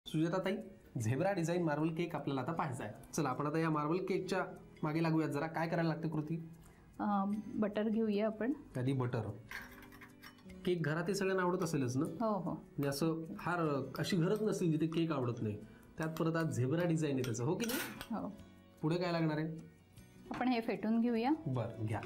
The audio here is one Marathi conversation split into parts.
सुजाता ताई, झेब्रा डिझाईन मार्बल केक आपल्याला आता पाहायचा आहे. चला आपण आता या मार्बल केकच्या मागे लागूयात. जरा काय करायला लागते कृती? बटर घेऊया आपण. आधी बटर. केक घरात सगळ्यांना आवडत असेलच ना? हो हो. म्हणजे असं फार अशी घरच नसतील जिथे केक आवडत नाही. त्यात परत आज झेब्रा डिझाईन आहे त्याचं, हो की नाही? हो. पुढे काय लागणार आहे? आपण हे फेटून घेऊया. बरं, घ्या.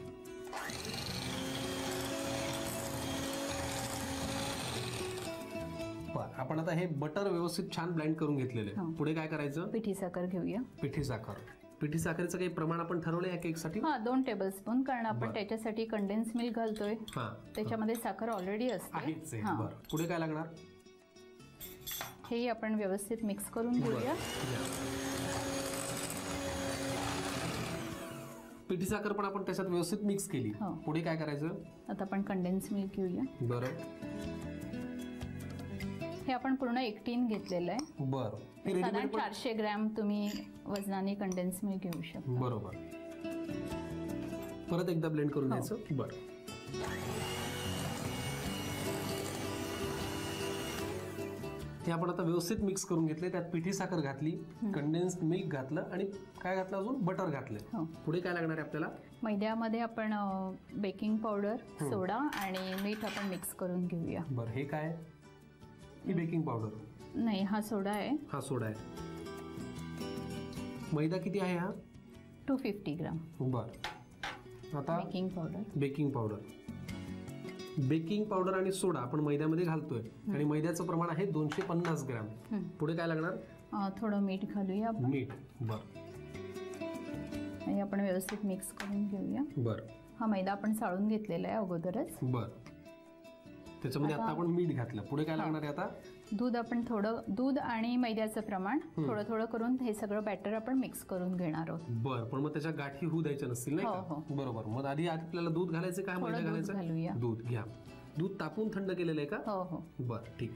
आपण आता हे बटर व्यवस्थित छान ब्लेंड करून घेतलेले. पुढे काय करायचं? पिठी साखर घेऊया. पिठी साखर. पिठी साखरेचं काही प्रमाण आपण ठरवलं या केक साठी? 2 टेबलस्पून, कारण आपण त्याच्यासाठी कंडेन्स मिल्क घालतोय. त्याच्यामध्ये साखर ऑलरेडी असते. बरं. पुढे काय लागणार? हे आपण व्यवस्थित मिक्स करून घेऊया. पिठी साखर पण आपण त्याच्यात व्यवस्थित मिक्स केली. पुढे काय करायचं? आता आपण कंडेन्स मिल्क घेऊया. बरं. हे आपण पूर्ण 1 टीन घेतलेलं आहे. बरं. 400 ग्रॅम तुम्ही वजनाने कंडेन्स मिल्क घेऊ शकता. बरोबर. परत एकदा ब्लेंड करून घ्यायचं. बरं. हे आपण आता व्यवस्थित मिक्स करून घेतले. त्यात पिठी साखर घातली, कंडेन्स्ड मिल्क घातलं आणि काय घातलं अजून? बटर घातलं. पुढे काय लागणार आहे आपल्याला? मैद्यामध्ये आपण बेकिंग पावडर, सोडा आणि मीठ आपण मिक्स करून घेऊया. बरं. हे काय? ही बेकिंग पावडर नाही, हा सोडा आहे. हा सोडा आहे. मैदा किती आहे हा? 250 ग्राम. बरं. आता baking powder. Baking powder. Baking powder आणि सोडा आपण मैद्यामध्ये घालतोय आणि मैद्याचं प्रमाण आहे 250 ग्रॅम. पुढे काय लागणार? थोडं मीठ घालूया. मीठ. बरं. आणि आपण व्यवस्थित मिक्स करून घेऊया. बरं. हा मैदा आपण चाळून घेतलेला आहे अगोदरच. बरं. त्याच्यामध्ये आता आपण मीठ घातलं. पुढे काय लागणार आहे आता? दूध. आपण दूध आणि मैद्याचं प्रमाण थोडं थोडं करून हे सगळं बॅटर आपण मिक्स करून घेणार आहोत. बरं. पण मग त्याच्या गाठी होऊ द्यायच्या नसतील नाही का? बरोबर. मग आधी आपल्याला दूध घालायचं का मैदा घालायचं? घालूया. दूध घ्या. दूध तापून थंड केलेलं आहे का? हो हो. बरं, ठीक.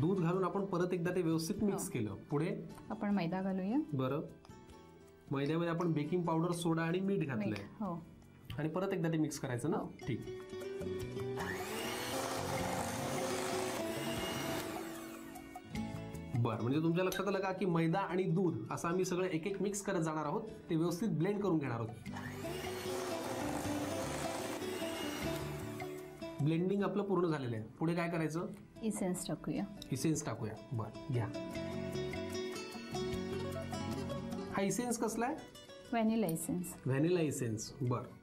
दूध घालून आपण परत एकदा ते व्यवस्थित मिक्स केलं. पुढे आपण मैदा घालूया. बरं. मैद्यामध्ये आपण बेकिंग पावडर, सोडा आणि मीठ घातलंय. हो. आणि परत एकदा ते मिक्स करायचं ना? ठीक. बरं. म्हणजे तुमच्या लक्षात आलं का की मैदा आणि दूध असं आम्ही सगळं एक एक मिक्स करत जाणार आहोत. ते व्यवस्थित ब्लेंड करून घेणार आहोत. ब्लेंडिंग आपलं पूर्ण झालेलं आहे. पुढे काय करायचं? इसेन्स टाकूया. इसेन्स टाकूया. बरं, घ्या. हा इसेन्स कसला आहे? Vanilla essence. Vanilla essence. बरं.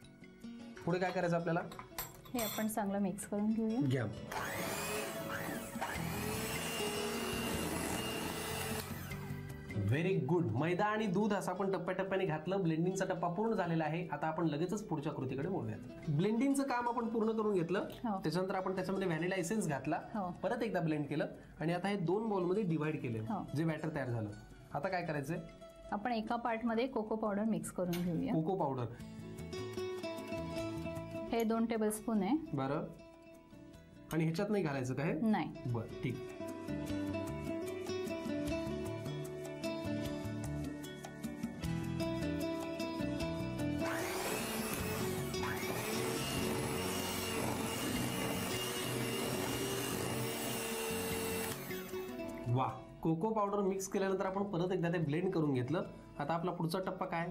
पुढे काय करायचं आपल्याला? हे आपण चांगलं मिक्स करून घेऊया. घ्या. Very good. मैदा आणि दूध असं आपण टप्प्याटप्प्याने घातलं. ब्लेंडिंगचा टप्पा पूर्ण झालेला आहे. आता आपण लगेचच पुढच्या कृतीकडे वळूयात. ब्लेंडिंगचं काम आपण पूर्ण करून घेतलं. त्याच्यानंतर आपण त्याच्यामध्ये व्हॅनिला एसेन्स घातला, परत एकदा ब्लेंड केलं आणि आता हे 2 बाउलमध्ये डिवाइड केलं जे बॅटर तयार झालं. आता काय करायचंय? आपण एका पार्टमध्ये कोको पावडर मिक्स करून घेऊया. कोको पावडर हे 2 टेबलस्पून आहे. बरं. आणि ह्याच्यात नाही घालायचं का हे? नाही. बरं, ठीक. वा. कोको पावडर मिक्स केल्यानंतर आपण परत एकदा ते ब्लेंड करून घेतलं. आता आपला पुढचा टप्पा काय?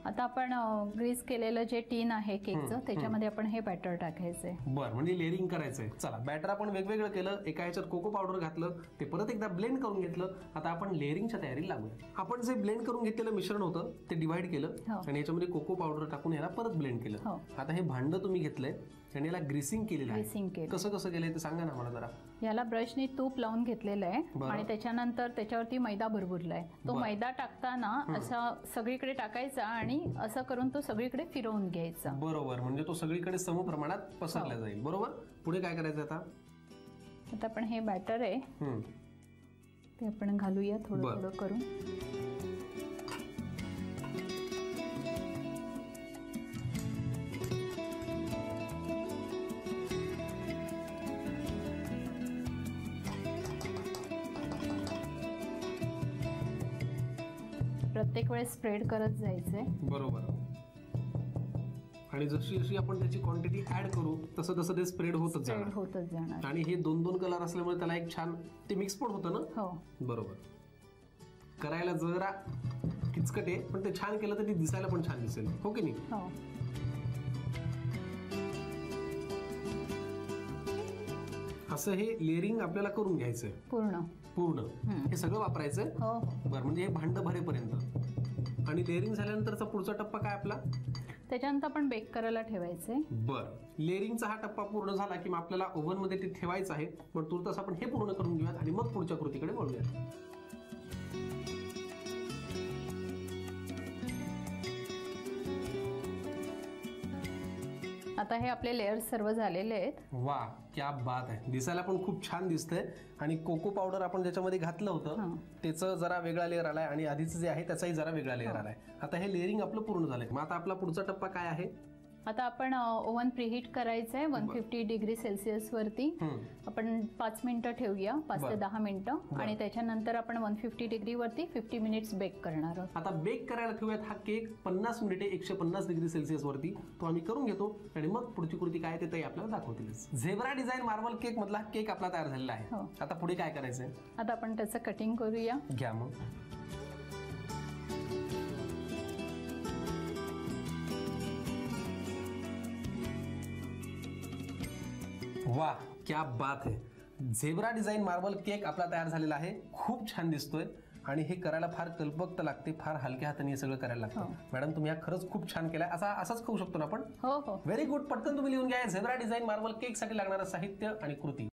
आता आपण ग्रीस केलेलं जे टीन आहे केकचं त्याच्यामध्ये आपण हे बॅटर टाकायचंय. बरं. म्हणजे लेअरिंग करायचंय. चला, बॅटर आपण वेगवेगळं केलं. एका ह्याच्यात कोको पावडर घातलं, ते परत एकदा ब्लेंड करून घेतलं. आता आपण लेअरिंगच्या तयारीला लागूया. आपण जे ब्लेंड करून घेतलेलं मिश्रण होतं ते डिवाइड केलं आणि याच्यामध्ये कोको पावडर टाकून याला परत ब्लेंड केलं. आता हे भांडं तुम्ही घेतलंय आणि याला ग्रीसिंग केलेलं आहे. कसं कसं केलंय ते सांगा ना मला जरा. याला ब्रशने तूप लावून घेतलेलं आहे आणि त्याच्यानंतर त्याच्यावरती मैदा भरभरलाय. तो मैदा टाकताना असा सगळीकडे टाकायचा आणि असं करून तो सगळीकडे फिरवून घ्यायचा. बरोबर. म्हणजे तो सगळीकडे समप्रमाणात पसरला जाईल. बरोबर. पुढे काय करायचं आता? आता आपण हे बॅटर आहे ते आपण घालूया थोडं थोडं करून. प्रत्येक वेळेस स्प्रेड करत जायचंय. बरोबर. आणि जशी जशी आपण त्याची क्वांटिटी ऍड करू तसं तसं ते स्प्रेड होतच जाणार. आणि हे 2-2 कलर असल्यामुळे त्याला एक छान ते मिक्स पण होतं ना. हो बरोबर. करायला जरा किचकट आहे पण ते छान केलं तर ते दिसायला पण छान दिसेल, हो की नाही. हो असं हे लेअरिंग आपल्याला करून घ्यायचंय पूर्ण. हे सगळं वापरायचंय. हो बरं, म्हणजे हे भांड भरेपर्यंत. आणि लेअरिंग झाल्यानंतरचा पुढचा टप्पा काय आपला? त्याच्यानंतर आपण बेक करायला ठेवायचंय. बरं, लेअरिंगचा हा टप्पा पूर्ण झाला की मग आपल्याला ओव्हन मध्ये ते ठेवायचं आहे. पण तुर्तास आपण हे पूर्ण करून घेऊयात आणि मग पुढच्या कृतीकडे वळूयात. आता हे आपले लेयर्स सर्व झालेले आहेत. वा, क्या बात आहे. दिसायला पण खूप छान दिसतंय. आणि कोको पावडर आपण ज्याच्यामध्ये घातलं होतं त्याचं जरा वेगळा लेअर आलाय आणि आधीचं जे आहे त्याचाही जरा वेगळा लेअर आलाय. आता हे लेअरिंग आपलं पूर्ण झालंय. मग आता आपला पुढचा टप्पा काय आहे? आता आपण ओव्हन प्रीहीट करायचंय 150 डिग्री सेल्सिअस वरती. आपण 5 मिनिटं ठेवूया, 5 ते 10 मिनिटं. आणि त्याच्यानंतर आपण 150 डिग्री वरती 50 मिनिट्स बेक करणार आहोत. आता बेक करायला ठेवूयात हा केक 50 मिनिटे 150 डिग्री सेल्सिअस वरती. तो आम्ही करून घेतो आणि मग पुढची कृती काय ते आपल्याला दाखवतीलच. झेब्रा डिझाईन मार्बल केक मधला केक आपला तयार झालेला आहे. आता पुढे काय करायचंय? आता आपण त्याचं कटिंग करूया. घ्या मग. वाह, क्या बात है. झेब्रा डिझाईन मार्बल केक आपला तयार झालेला आहे. खूप छान दिसतोय आणि हे करायला फार कल्पकता लागते. फार हलक्या हाताने हे सगळं करायला लागतं. मॅडम, तुम्ही हा खरंच खूप छान केलाय. असाच खाऊ शकतो ना आपण? हो हो. Very good. पटकन तुम्ही लिहून घ्या झेब्रा डिझाईन मार्बल केक साठी लागणारं साहित्य आणि कृती.